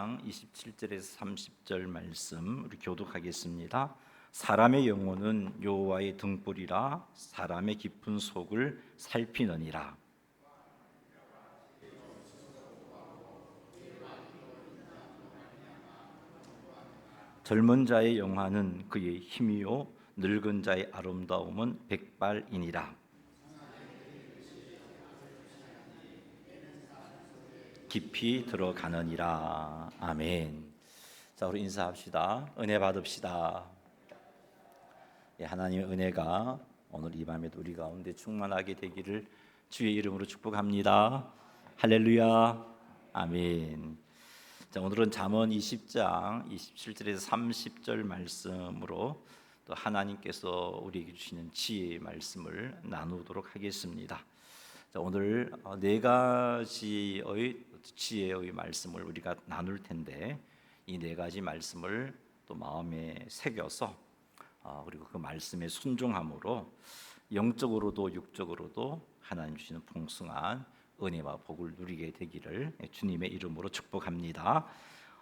20장 27절에서 30절 말씀 우리 교독하겠습니다. 사람의 영혼은 여호와의 등불이라 사람의 깊은 속을 살피느니라. 젊은 자의 영화는 그의 힘이요 늙은 자의 아름다움은 백발이니라. 깊이 들어가느니라. 아멘. 자, 우리 인사합시다. 은혜 받읍시다. 하나님의 은혜가 오늘 이 밤에도 우리 가운데 충만하게 되기를 주의 이름으로 축복합니다. 할렐루야. 아멘. 자, 오늘은 잠언 20장 27절에서 30절 말씀으로 또 하나님께서 우리에게 주시는 지혜의 말씀을 나누도록 하겠습니다. 자, 오늘 네 가지의 지혜의 말씀을 우리가 나눌 텐데 이 네 가지 말씀을 또 마음에 새겨서 그리고 그 말씀에 순종함으로 영적으로도 육적으로도 하나님 주시는 풍성한 은혜와 복을 누리게 되기를 주님의 이름으로 축복합니다.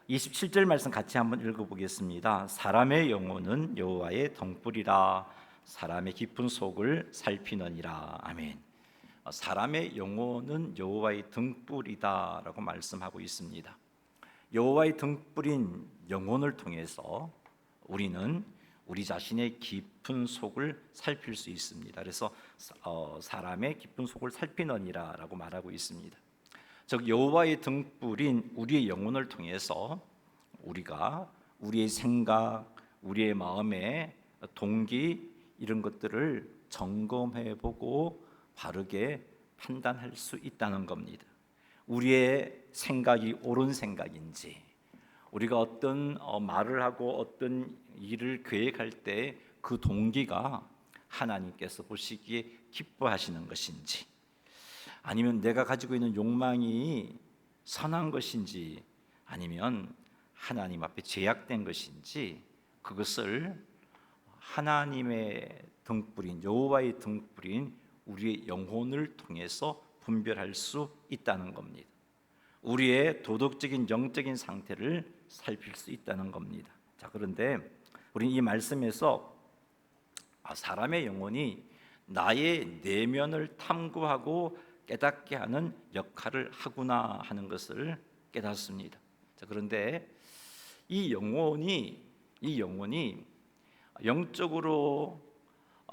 27절 말씀 같이 한번 읽어보겠습니다. 사람의 영혼은 여호와의 등불이라 사람의 깊은 속을 살피느니라. 아멘. 사람의 영혼은 여호와의 등불이다라고 말씀하고 있습니다. 여호와의 등불인 영혼을 통해서 우리는 우리 자신의 깊은 속을 살필 수 있습니다. 그래서 사람의 깊은 속을 살피느니라라고 말하고 있습니다. 즉 여호와의 등불인 우리의 영혼을 통해서 우리가 우리의 생각, 우리의 마음의 동기 이런 것들을 점검해보고 바르게 판단할 수 있다는 겁니다. 우리의 생각이 옳은 생각인지, 우리가 어떤 말을 하고 어떤 일을 계획할 때 그 동기가 하나님께서 보시기에 기뻐하시는 것인지, 아니면 내가 가지고 있는 욕망이 선한 것인지, 아니면 하나님 앞에 제약된 것인지, 그것을 하나님의 등불인 여호와의 등불인 우리의 영혼을 통해서 분별할 수 있다는 겁니다. 우리의 도덕적인 영적인 상태를 살필 수 있다는 겁니다. 자, 그런데 우리는 이 말씀에서 사람의 영혼이 나의 내면을 탐구하고 깨닫게 하는 역할을 하구나 하는 것을 깨닫습니다. 자, 그런데 이 영혼이 영적으로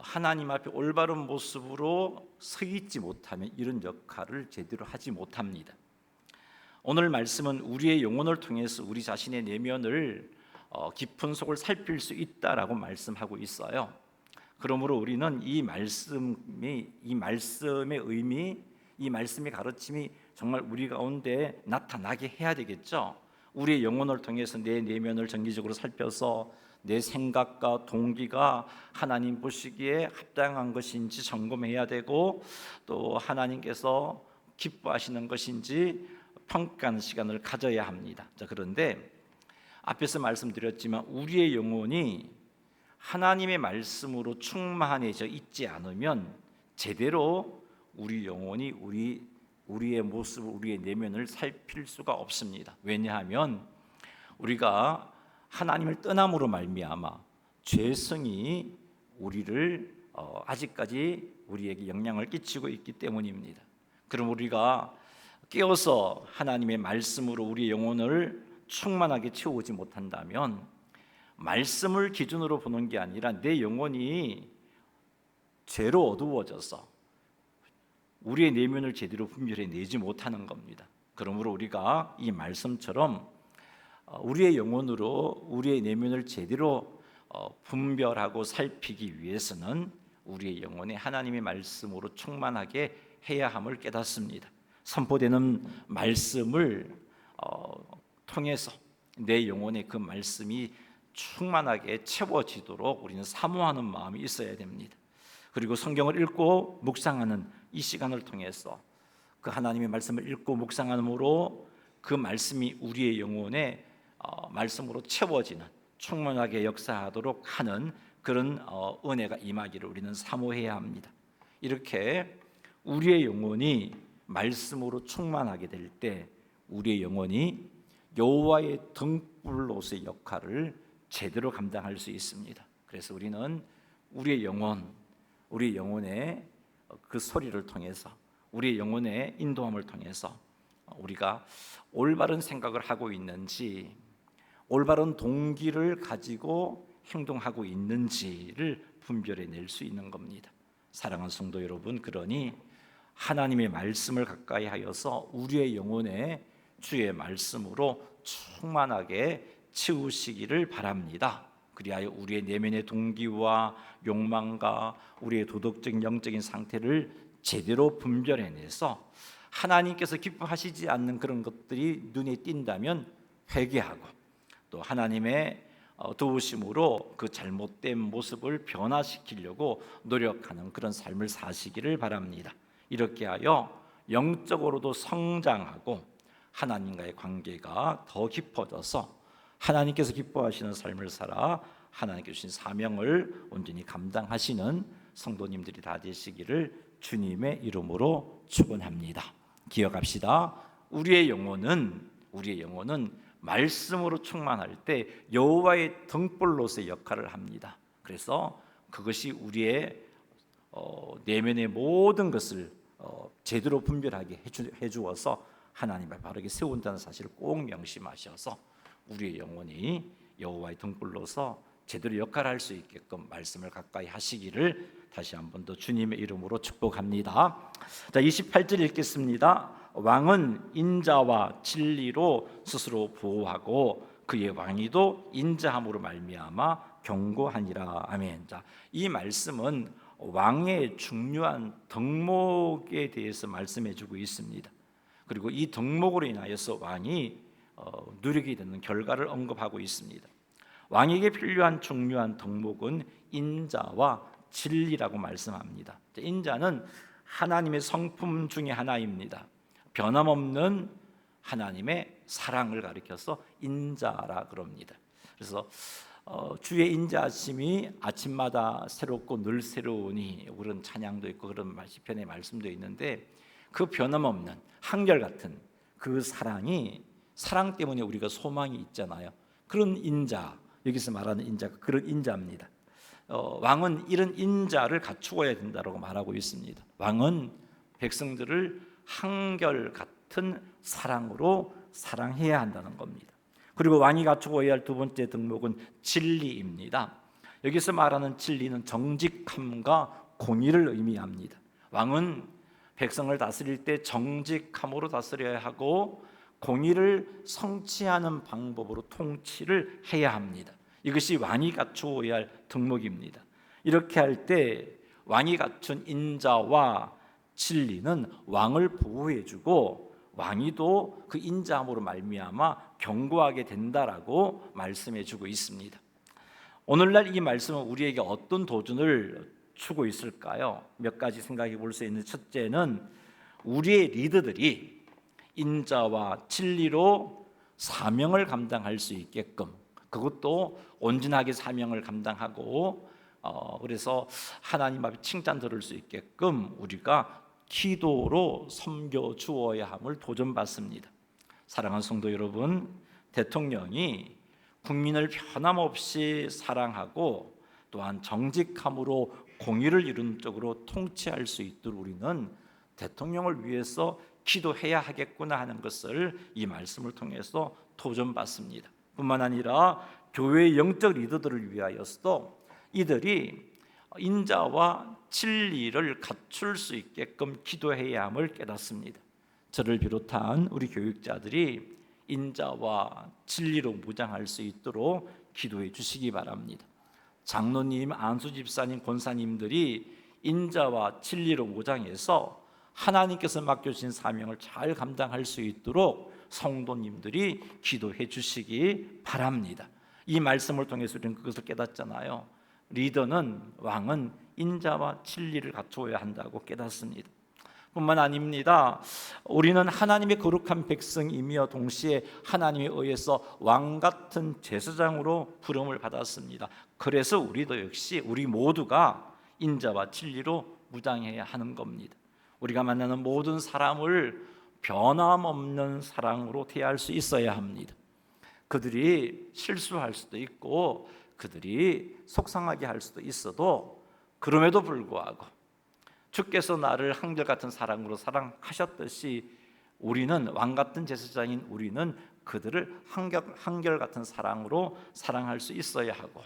하나님 앞에 올바른 모습으로 서 있지 못하면 이런 역할을 제대로 하지 못합니다. 오늘 말씀은 우리의 영혼을 통해서 우리 자신의 내면을 깊은 속을 살필 수 있다라고 말씀하고 있어요. 그러므로 우리는 이 말씀의 의미, 이 말씀의 가르침이 정말 우리 가운데 나타나게 해야 되겠죠. 우리의 영혼을 통해서 내 내면을 정기적으로 살펴서 내 생각과 동기가 하나님 보시기에 합당한 것인지 점검해야 되고, 또 하나님께서 기뻐하시는 것인지 평가하는 시간을 가져야 합니다. 자, 그런데 앞에서 말씀드렸지만 우리의 영혼이 하나님의 말씀으로 충만해져 있지 않으면 제대로 우리 영혼이 우리의 모습을, 우리의 내면을 살필 수가 없습니다. 왜냐하면 우리가 하나님을 떠남으로 말미암아 죄성이 우리를 아직까지 우리에게 영향을 끼치고 있기 때문입니다. 그럼 우리가 깨어서 하나님의 말씀으로 우리의 영혼을 충만하게 채우지 못한다면 말씀을 기준으로 보는 게 아니라 내 영혼이 죄로 어두워져서 우리의 내면을 제대로 분별해내지 못하는 겁니다. 그러므로 우리가 이 말씀처럼 우리의 영혼으로 우리의 내면을 제대로 분별하고 살피기 위해서는 우리의 영혼에 하나님의 말씀으로 충만하게 해야 함을 깨닫습니다. 선포되는 말씀을 통해서 내 영혼에 그 말씀이 충만하게 채워지도록 우리는 사모하는 마음이 있어야 됩니다. 그리고 성경을 읽고 묵상하는 이 시간을 통해서 그 하나님의 말씀을 읽고 묵상함으로 그 말씀이 우리의 영혼에 말씀으로 채워지는, 충만하게 역사하도록 하는 그런 은혜가 임하기를 우리는 사모해야 합니다. 이렇게 우리의 영혼이 말씀으로 충만하게 될 때 우리의 영혼이 여호와의 등불로서의 역할을 제대로 감당할 수 있습니다. 그래서 우리는 우리의 영혼의 그 소리를 통해서, 우리의 영혼의 인도함을 통해서 우리가 올바른 생각을 하고 있는지, 올바른 동기를 가지고 행동하고 있는지를 분별해낼 수 있는 겁니다. 사랑하는 성도 여러분, 그러니 하나님의 말씀을 가까이 하여서 우리의 영혼에 주의 말씀으로 충만하게 채우시기를 바랍니다. 그리하여 우리의 내면의 동기와 욕망과 우리의 도덕적 영적인 상태를 제대로 분별해내서 하나님께서 기뻐하시지 않는 그런 것들이 눈에 띈다면 회개하고, 또 하나님의 도우심으로 그 잘못된 모습을 변화시키려고 노력하는 그런 삶을 사시기를 바랍니다. 이렇게 하여 영적으로도 성장하고 하나님과의 관계가 더 깊어져서 하나님께서 기뻐하시는 삶을 살아 하나님께 주신 사명을 온전히 감당하시는 성도님들이 다 되시기를 주님의 이름으로 축원합니다. 기억합시다. 우리의 영혼은 말씀으로 충만할 때 여호와의 등불로서의 역할을 합니다. 그래서 그것이 우리의 내면의 모든 것을 제대로 분별하게 해주어서 하나님 앞에 바르게 세운다는 사실을 꼭 명심하셔서 우리의 영혼이 여호와의 등불로서 제대로 역할할 수 있게끔 말씀을 가까이 하시기를 다시 한 번 더 주님의 이름으로 축복합니다. 자, 28절 읽겠습니다. 왕은 인자와 진리로 스스로 보호하고 그의 왕위도 인자함으로 말미암아 경고하니라. 아멘. 자, 이 말씀은 왕의 중요한 덕목에 대해서 말씀해주고 있습니다. 그리고 이 덕목으로 인하여서 왕이 누리게 되는 결과를 언급하고 있습니다. 왕에게 필요한 중요한 덕목은 인자와 진리라고 말씀합니다. 인자는 하나님의 성품 중에 하나입니다. 변함없는 하나님의 사랑을 가리켜서 인자라 그럽니다. 그래서 주의 인자하심이 아침마다 새롭고 늘 새로우니, 그런 찬양도 있고 그런 시편의 말씀도 있는데, 그 변함없는 한결같은 그 사랑 때문에 우리가 소망이 있잖아요. 그런 인자, 여기서 말하는 인자가 그런 인자입니다. 왕은 이런 인자를 갖추어야 된다고 말하고 있습니다. 왕은 백성들을 한결같은 사랑으로 사랑해야 한다는 겁니다. 그리고 왕이 갖추어야 할 두 번째 덕목은 진리입니다. 여기서 말하는 진리는 정직함과 공의를 의미합니다. 왕은 백성을 다스릴 때 정직함으로 다스려야 하고 공의를 성취하는 방법으로 통치를 해야 합니다. 이것이 왕이 갖추어야 할 덕목입니다. 이렇게 할 때 왕이 갖춘 인자와 진리는 왕을 보호해주고 왕위도 그 인자함으로 말미암아 경고하게 된다라고 말씀해주고 있습니다. 오늘날 이 말씀은 우리에게 어떤 도전을 주고 있을까요? 몇 가지 생각해 볼 수 있는, 첫째는 우리의 리더들이 인자와 진리로 사명을 감당할 수 있게끔, 그것도 온전하게 사명을 감당하고 그래서 하나님 앞에 칭찬 들을 수 있게끔 우리가 기도로 섬겨 주어야 함을 도전받습니다. 사랑하는 성도 여러분, 대통령이 국민을 변함없이 사랑하고 또한 정직함으로 공의를 이루는 쪽으로 통치할 수 있도록 우리는 대통령을 위해서 기도해야 하겠구나 하는 것을 이 말씀을 통해서 도전받습니다. 뿐만 아니라 교회의 영적 리더들을 위하여서도 이들이 인자와 진리를 갖출 수 있게끔 기도해야 함을 깨닫습니다. 저를 비롯한 우리 교육자들이 인자와 진리로 무장할 수 있도록 기도해 주시기 바랍니다. 장로님, 안수 집사님, 권사님들이 인자와 진리로 무장해서 하나님께서 맡겨주신 사명을 잘 감당할 수 있도록 성도님들이 기도해 주시기 바랍니다. 이 말씀을 통해서 우리는 그것을 깨닫잖아요. 리더는, 왕은 인자와 진리를 갖추어야 한다고 깨닫습니다. 뿐만 아닙니다. 우리는 하나님의 거룩한 백성이며 동시에 하나님에 의해서 왕 같은 제사장으로 부름을 받았습니다. 그래서 우리도 역시 우리 모두가 인자와 진리로 무장해야 하는 겁니다. 우리가 만나는 모든 사람을 변함없는 사랑으로 대할 수 있어야 합니다. 그들이 실수할 수도 있고 그들이 속상하게 할 수도 있어도 그럼에도 불구하고 주께서 나를 한결같은 사랑으로 사랑하셨듯이 우리는 왕같은 제사장인 우리는 그들을 한결같은 사랑으로 사랑할 수 있어야 하고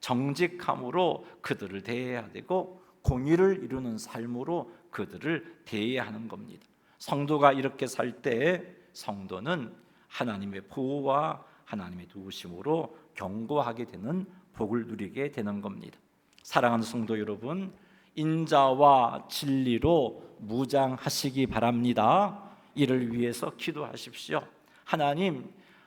정직함으로 그들을 대해야 되고 공의를 이루는 삶으로 그들을 대해야 하는 겁니다. 성도가 이렇게 살 때 성도는 하나님의 보호와 하나님의 도우심으로 견고하게 되는 복을 누리게 되는 겁니다. 사랑하는 성도 여러분, 인자와 진리로 무장하시기 바랍니다. 이를 위해서 기도하십시오.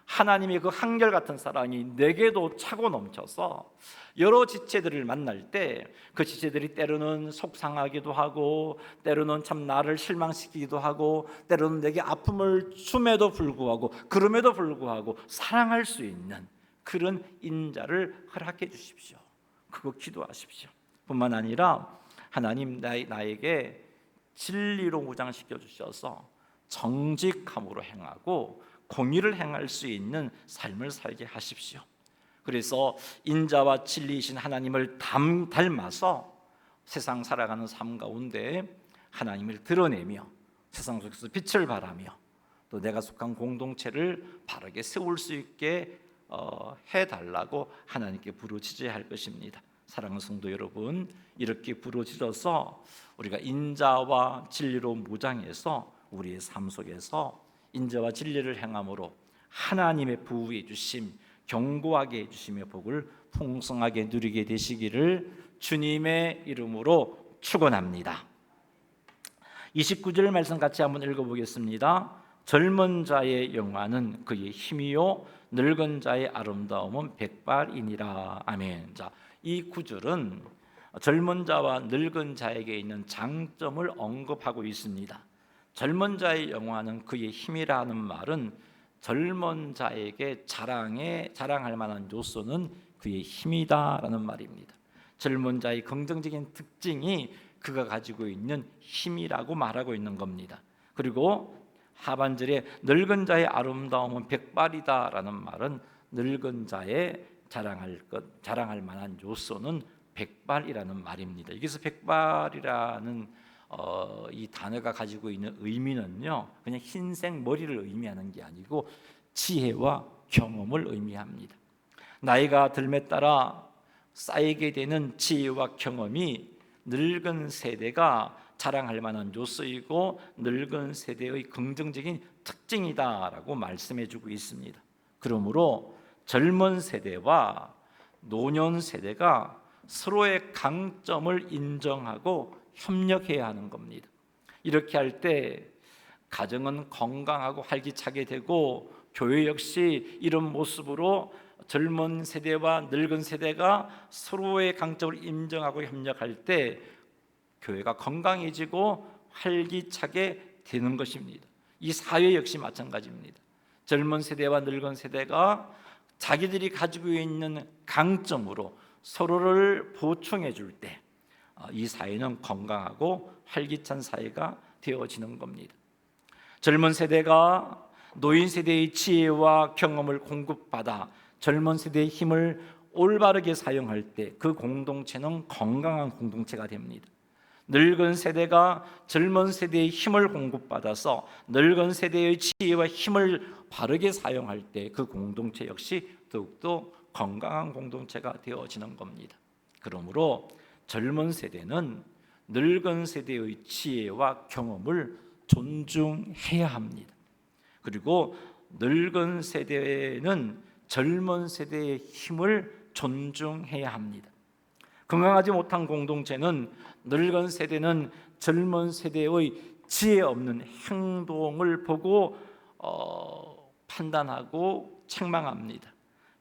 하나님의 그 한결같은 사랑이 내게도 차고 넘쳐서 여러 지체들을 만날 때 그 지체들이 때로는 속상하기도 하고 때로는 참 나를 실망시키기도 하고 때로는 내게 아픔을 줌에도 불구하고 그럼에도 불구하고 사랑할 수 있는 그런 인자를 허락해 주십시오. 그거 기도하십시오. 뿐만 아니라 하나님 나에게 진리로 무장시켜 주셔서 정직함으로 행하고 공의를 행할 수 있는 삶을 살게 하십시오. 그래서 인자와 진리이신 하나님을 닮아서 세상 살아가는 삶 가운데 하나님을 드러내며 세상 속에서 빛을 발하며 또 내가 속한 공동체를 바르게 세울 수 있게 해달라고 하나님께 부르짖어야 할 것입니다. 사랑하는 성도 여러분, 이렇게 부르짖어서 우리가 인자와 진리로 무장해서 우리의 삶 속에서 인자와 진리를 행함으로 하나님의 부유해 주심, 견고하게 해주시며 복을 풍성하게 누리게 되시기를 주님의 이름으로 축원합니다. 29절 말씀 같이 한번 읽어보겠습니다. 젊은 자의 영화는 그의 힘이요 늙은 자의 아름다움은 백발이니라. 아멘. 자, 이 구절은 젊은 자와 늙은 자에게 있는 장점을 언급하고 있습니다. 젊은 자의 영화는 그의 힘이라는 말은 젊은 자에게 자랑할 만한 요소는 그의 힘이다라는 말입니다. 젊은 자의 긍정적인 특징이 그가 가지고 있는 힘이라고 말하고 있는 겁니다. 그리고 하반절에 늙은 자의 아름다움은 백발이다라는 말은 늙은 자의 자랑할 만한 요소는 백발이라는 말입니다. 여기서 백발이라는 이 단어가 가지고 있는 의미는요, 그냥 흰색 머리를 의미하는 게 아니고 지혜와 경험을 의미합니다. 나이가 들매 따라 쌓이게 되는 지혜와 경험이 늙은 세대가 자랑할 만한 요소이고 늙은 세대의 긍정적인 특징이다라고 말씀해주고 있습니다. 그러므로 젊은 세대와 노년 세대가 서로의 강점을 인정하고 협력해야 하는 겁니다. 이렇게 할 때 가정은 건강하고 활기차게 되고 교회 역시 이런 모습으로 젊은 세대와 늙은 세대가 서로의 강점을 인정하고 협력할 때 교회가 건강해지고 활기차게 되는 것입니다. 이 사회 역시 마찬가지입니다. 젊은 세대와 늙은 세대가 자기들이 가지고 있는 강점으로 서로를 보충해 줄 때 이 사회는 건강하고 활기찬 사회가 되어지는 겁니다. 젊은 세대가 노인 세대의 지혜와 경험을 공급받아 젊은 세대의 힘을 올바르게 사용할 때 그 공동체는 건강한 공동체가 됩니다. 늙은 세대가 젊은 세대의 힘을 공급받아서 늙은 세대의 지혜와 힘을 바르게 사용할 때 그 공동체 역시 더욱더 건강한 공동체가 되어지는 겁니다. 그러므로 젊은 세대는 늙은 세대의 지혜와 경험을 존중해야 합니다. 그리고 늙은 세대는 젊은 세대의 힘을 존중해야 합니다. 건강하지 못한 공동체는 늙은 세대는 젊은 세대의 지혜 없는 행동을 보고 판단하고 책망합니다.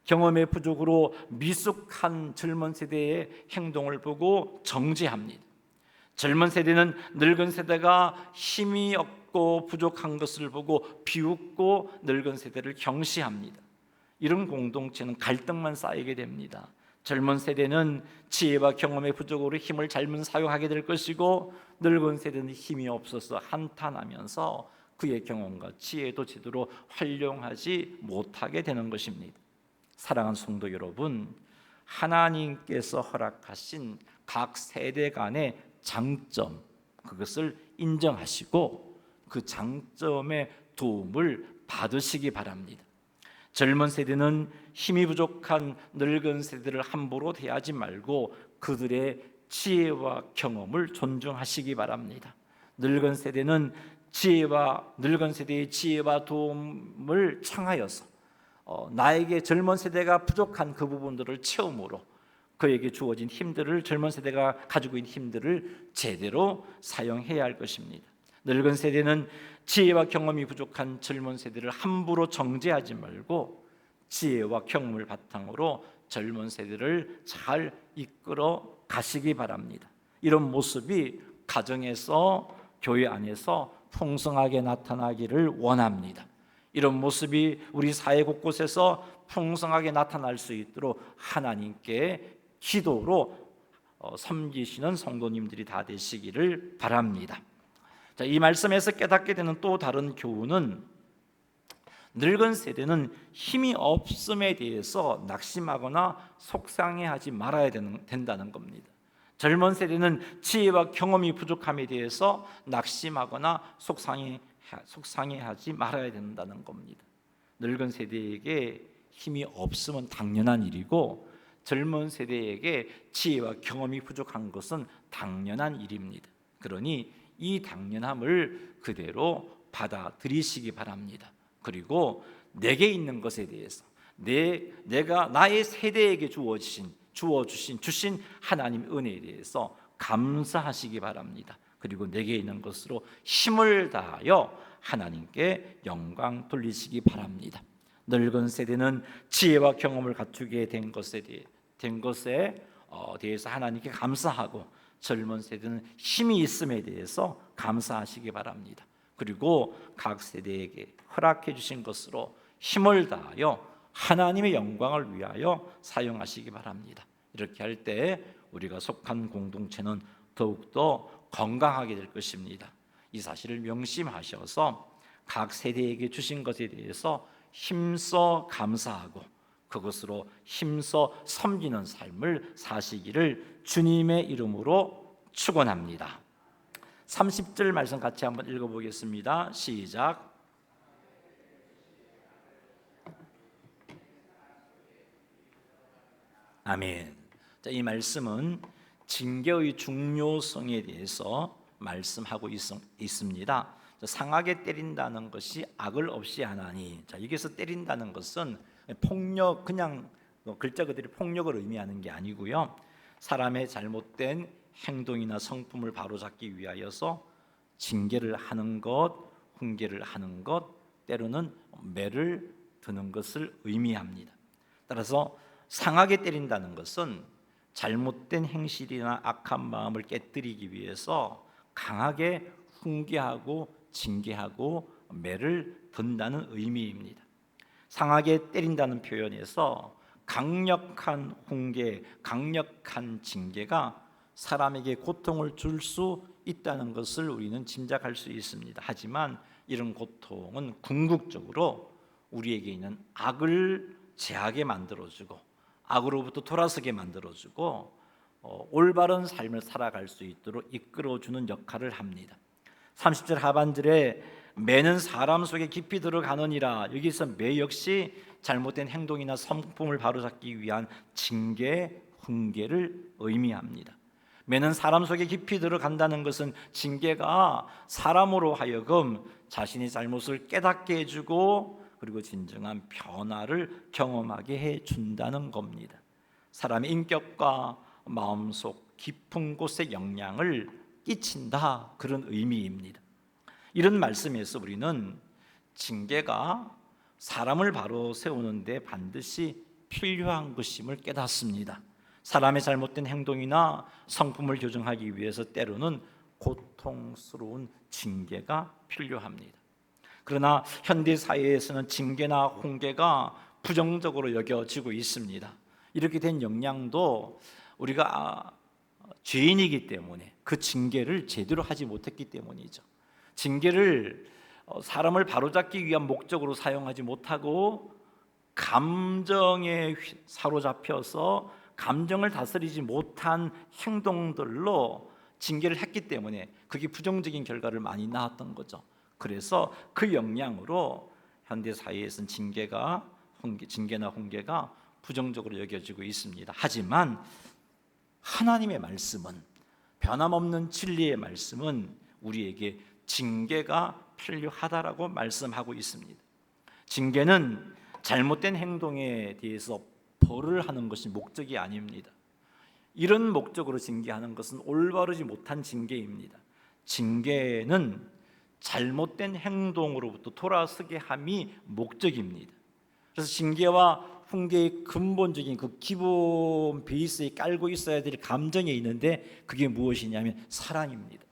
경험의 부족으로 미숙한 젊은 세대의 행동을 보고 정죄합니다. 젊은 세대는 늙은 세대가 힘이 없고 부족한 것을 보고 비웃고 늙은 세대를 경시합니다. 이런 공동체는 갈등만 쌓이게 됩니다. 젊은 세대는 지혜와 경험의 부족으로 힘을 잘못 사용하게 될 것이고 늙은 세대는 힘이 없어서 한탄하면서 그의 경험과 지혜도 제대로 활용하지 못하게 되는 것입니다. 사랑하는 성도 여러분, 하나님께서 허락하신 각 세대 간의 장점, 그것을 인정하시고 그 장점의 도움을 받으시기 바랍니다. 젊은 세대는 힘이 부족한 늙은 세대를 함부로 대하지 말고 그들의 지혜와 경험을 존중하시기 바랍니다. 늙은 세대의 지혜와 도움을 청하여서 나에게 젊은 세대가 부족한 그 부분들을 채움으로 그에게 주어진 힘들을, 젊은 세대가 가지고 있는 힘들을 제대로 사용해야 할 것입니다. 늙은 세대는 지혜와 경험이 부족한 젊은 세대를 함부로 정죄하지 말고 지혜와 경험을 바탕으로 젊은 세대를 잘 이끌어 가시기 바랍니다. 이런 모습이 가정에서, 교회 안에서 풍성하게 나타나기를 원합니다. 이런 모습이 우리 사회 곳곳에서 풍성하게 나타날 수 있도록 하나님께 기도로 섬기시는 성도님들이 다 되시기를 바랍니다. 자, 이 말씀에서 깨닫게 되는 또 다른 교훈은 늙은 세대는 힘이 없음에 대해서 낙심하거나 속상해하지 말아야 된다는 겁니다. 젊은 세대는 지혜와 경험이 부족함에 대해서 낙심하거나 속상해하지 말아야 된다는 겁니다. 늙은 세대에게 힘이 없음은 당연한 일이고 젊은 세대에게 지혜와 경험이 부족한 것은 당연한 일입니다. 그러니 이 당연함을 그대로 받아들이시기 바랍니다. 그리고 내게 있는 것에 대해서 내가 나의 세대에게 주신 하나님 은혜에 대해서 감사하시기 바랍니다. 그리고 내게 있는 것으로 힘을 다하여 하나님께 영광 돌리시기 바랍니다. 늙은 세대는 지혜와 경험을 갖추게 된 것에 대해서 하나님께 감사하고 젊은 세대는 힘이 있음에 대해서 감사하시기 바랍니다. 그리고 각 세대에게 허락해 주신 것으로 힘을 다하여 하나님의 영광을 위하여 사용하시기 바랍니다. 이렇게 할 때 우리가 속한 공동체는 더욱더 건강하게 될 것입니다. 이 사실을 명심하셔서 각 세대에게 주신 것에 대해서 힘써 감사하고 그것으로 힘써 섬기는 삶을 사시기를 주님의 이름으로 축원합니다. 30절 말씀 같이 한번 읽어보겠습니다. 시작. 아멘. 자, 이 말씀은 징계의 중요성에 대해서 말씀하고 있습니다. 상하게 때린다는 것이 악을 없이 하나니. 자, 여기서 때린다는 것은 폭력, 그냥 글자 그대로 폭력을 의미하는 게 아니고요. 사람의 잘못된 행동이나 성품을 바로잡기 위하여서 징계를 하는 것, 훈계를 하는 것, 때로는 매를 드는 것을 의미합니다. 따라서 상하게 때린다는 것은 잘못된 행실이나 악한 마음을 깨뜨리기 위해서 강하게 훈계하고 징계하고 매를 든다는 의미입니다. 상하게 때린다는 표현에서 강력한 훈계, 강력한 징계가 사람에게 고통을 줄 수 있다는 것을 우리는 짐작할 수 있습니다. 하지만 이런 고통은 궁극적으로 우리에게 있는 악을 제하게 만들어주고 악으로부터 돌아서게 만들어주고 올바른 삶을 살아갈 수 있도록 이끌어주는 역할을 합니다. 30절 하반절에 매는 사람 속에 깊이 들어가느니라. 여기서 매 역시 잘못된 행동이나 성품을 바로잡기 위한 징계, 훈계를 의미합니다. 매는 사람 속에 깊이 들어간다는 것은 징계가 사람으로 하여금 자신의 잘못을 깨닫게 해주고 그리고 진정한 변화를 경험하게 해준다는 겁니다. 사람의 인격과 마음속 깊은 곳에 영향을 끼친다, 그런 의미입니다. 이런 말씀에서 우리는 징계가 사람을 바로 세우는데 반드시 필요한 것임을 깨닫습니다. 사람의 잘못된 행동이나 성품을 교정하기 위해서 때로는 고통스러운 징계가 필요합니다. 그러나 현대 사회에서는 징계나 훈계가 부정적으로 여겨지고 있습니다. 이렇게 된 영향도 우리가 죄인이기 때문에 그 징계를 제대로 하지 못했기 때문이죠. 징계를 사람을 바로잡기 위한 목적으로 사용하지 못하고 감정에 사로잡혀서 감정을 다스리지 못한 행동들로 징계를 했기 때문에 그게 부정적인 결과를 많이 낳았던 거죠. 그래서 그 영향으로 현대 사회에서는 징계나 훈계가 부정적으로 여겨지고 있습니다. 하지만 하나님의 말씀은, 변함없는 진리의 말씀은 우리에게 징계가 필요하다라고 말씀하고 있습니다. 징계는 잘못된 행동에 대해서 벌을 하는 것이 목적이 아닙니다. 이런 목적으로 징계하는 것은 올바르지 못한 징계입니다. 징계는 잘못된 행동으로부터 돌아서게 함이 목적입니다. 그래서 징계와 훈계의 근본적인 그 기본 베이스에 깔고 있어야 될 감정이 있는데 그게 무엇이냐면 사랑입니다.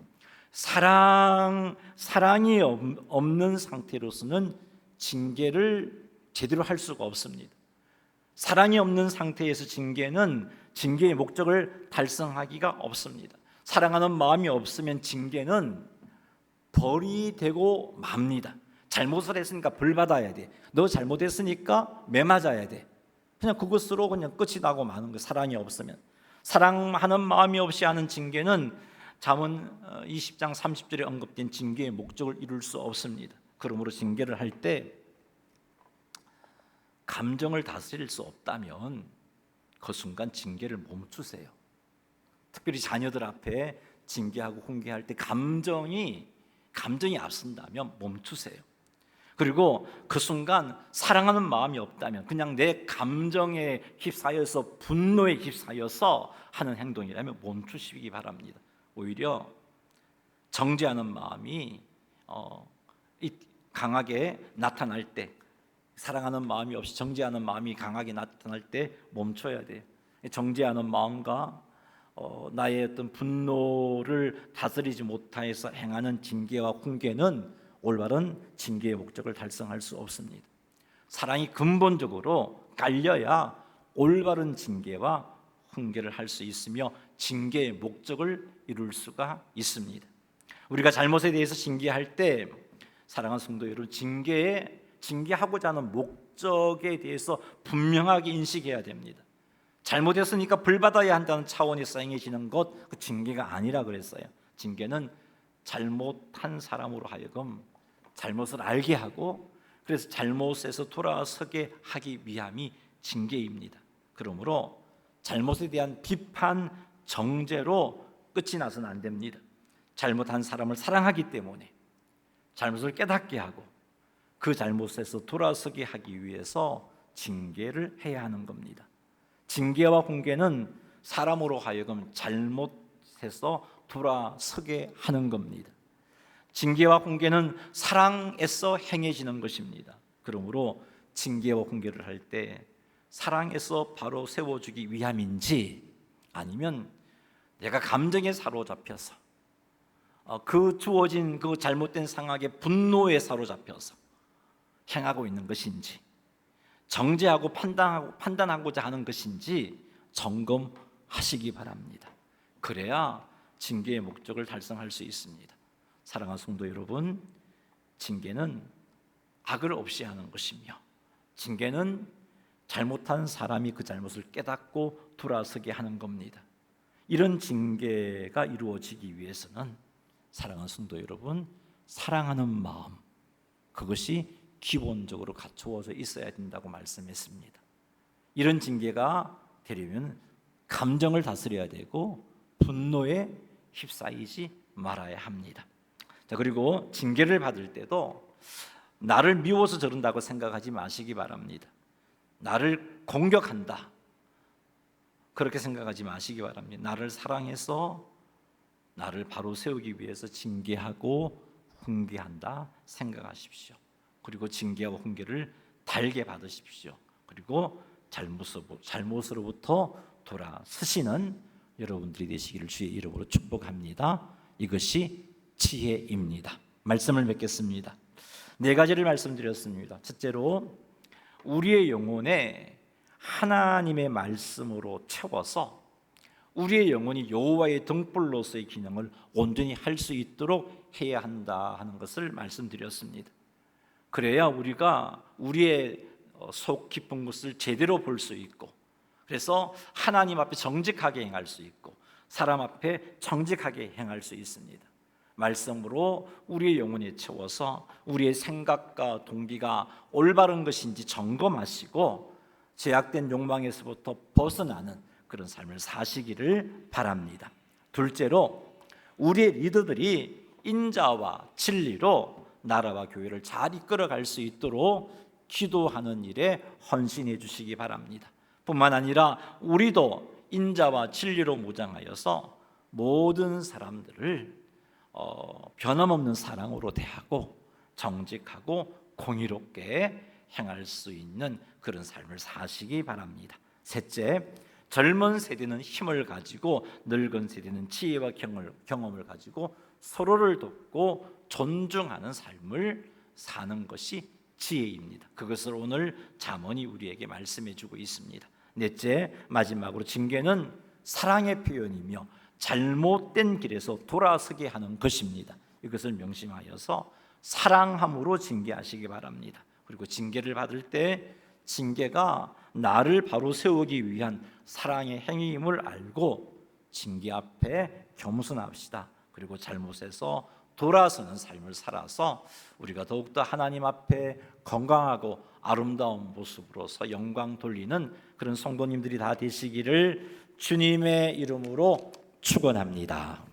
사랑이 없는 상태로서는 징계를 제대로 할 수가 없습니다. 사랑이 없는 상태에서 징계의 목적을 달성하기가 없습니다. 사랑하는 마음이 없으면 징계는 벌이 되고 맙니다. 잘못을 했으니까 벌 받아야 돼. 너 잘못했으니까 매 맞아야 돼. 그냥 그것으로 그냥 끝이 나고 마는 거예요. 사랑이 없으면. 사랑하는 마음이 없이 하는 징계는 잠언 20장 30절에 언급된 징계의 목적을 이룰 수 없습니다. 그러므로 징계를 할 때 감정을 다스릴 수 없다면 그 순간 징계를 멈추세요. 특별히 자녀들 앞에 징계하고 훈계할 때 감정이 앞선다면 멈추세요. 그리고 그 순간 사랑하는 마음이 없다면, 그냥 내 감정에 휩싸여서, 분노에 휩싸여서 하는 행동이라면 멈추시기 바랍니다. 오히려 정죄하는 마음이 강하게 나타날 때, 사랑하는 마음이 없이 정죄하는 마음이 강하게 나타날 때 멈춰야 돼요. 정죄하는 마음과 나의 어떤 분노를 다스리지 못해서 행하는 징계와 훈계는 올바른 징계의 목적을 달성할 수 없습니다. 사랑이 근본적으로 깔려야 올바른 징계와 훈계를 할 수 있으며 징계의 목적을 이룰 수가 있습니다. 우리가 잘못에 대해서 징계할 때, 사랑하는 성도 여러분, 징계하고자 하는 목적에 대해서 분명하게 인식해야 됩니다. 잘못했으니까 벌받아야 한다는 차원에서 행해지는 것, 그 징계가 아니라 그랬어요. 징계는 잘못한 사람으로 하여금 잘못을 알게 하고, 그래서 잘못에서 돌아서게 하기 위함이 징계입니다. 그러므로 잘못에 대한 비판, 정죄로 끝이 나서는 안 됩니다. 잘못한 사람을 사랑하기 때문에 잘못을 깨닫게 하고 그 잘못에서 돌아서게 하기 위해서 징계를 해야 하는 겁니다. 징계와 훈계는 사람으로 하여금 잘못해서 돌아서게 하는 겁니다. 징계와 훈계는 사랑에서 행해지는 것입니다. 그러므로 징계와 훈계를 할 때 사랑에서 바로 세워주기 위함인지, 아니면 내가 감정에 사로잡혀서 그 주어진 그 잘못된 상황에 분노에 사로잡혀서 행하고 있는 것인지, 정죄하고 판단하고자 하는 것인지 점검하시기 바랍니다. 그래야 징계의 목적을 달성할 수 있습니다. 사랑하는 성도 여러분, 징계는 악을 없이 하는 것이며, 징계는 잘못한 사람이 그 잘못을 깨닫고 돌아서게 하는 겁니다. 이런 징계가 이루어지기 위해서는, 사랑하는 성도 여러분, 사랑하는 마음, 그것이 기본적으로 갖추어져 있어야 된다고 말씀했습니다. 이런 징계가 되려면 감정을 다스려야 되고 분노에 휩싸이지 말아야 합니다. 자, 그리고 징계를 받을 때도 나를 미워서 저런다고 생각하지 마시기 바랍니다. 나를 공격한다, 그렇게 생각하지 마시기 바랍니다. 나를 사랑해서 나를 바로 세우기 위해서 징계하고 훈계한다 생각하십시오. 그리고 징계와 훈계를 달게 받으십시오. 그리고 잘못으로부터 돌아서시는 여러분들이 되시기를 주의 이름으로 축복합니다. 이것이 지혜입니다. 말씀을 맺겠습니다. 4가지를 말씀드렸습니다. 첫째로, 우리의 영혼에 하나님의 말씀으로 채워서 우리의 영혼이 여호와의 등불로서의 기능을 온전히 할 수 있도록 해야 한다 하는 것을 말씀드렸습니다. 그래야 우리가 우리의 속 깊은 것을 제대로 볼 수 있고, 그래서 하나님 앞에 정직하게 행할 수 있고 사람 앞에 정직하게 행할 수 있습니다. 말씀으로 우리의 영혼에 채워서 우리의 생각과 동기가 올바른 것인지 점검하시고 제약된 욕망에서부터 벗어나는 그런 삶을 사시기를 바랍니다. 둘째로, 우리의 리더들이 인자와 진리로 나라와 교회를 잘 이끌어갈 수 있도록 기도하는 일에 헌신해 주시기 바랍니다. 뿐만 아니라 우리도 인자와 진리로 무장하여서 모든 사람들을 변함없는 사랑으로 대하고 정직하고 공의롭게 행할 수 있는 그런 삶을 사시기 바랍니다. 셋째, 젊은 세대는 힘을 가지고 늙은 세대는 지혜와 경험을 가지고 서로를 돕고 존중하는 삶을 사는 것이 지혜입니다. 그것을 오늘 잠언이 우리에게 말씀해 주고 있습니다. 넷째, 마지막으로 징계는 사랑의 표현이며 잘못된 길에서 돌아서게 하는 것입니다. 이것을 명심하여서 사랑함으로 징계하시기 바랍니다. 그리고 징계를 받을 때 징계가 나를 바로 세우기 위한 사랑의 행위임을 알고 징계 앞에 겸손합시다. 그리고 잘못해서 돌아서는 삶을 살아서 우리가 더욱더 하나님 앞에 건강하고 아름다운 모습으로서 영광 돌리는 그런 성도님들이 다 되시기를 주님의 이름으로 축원합니다.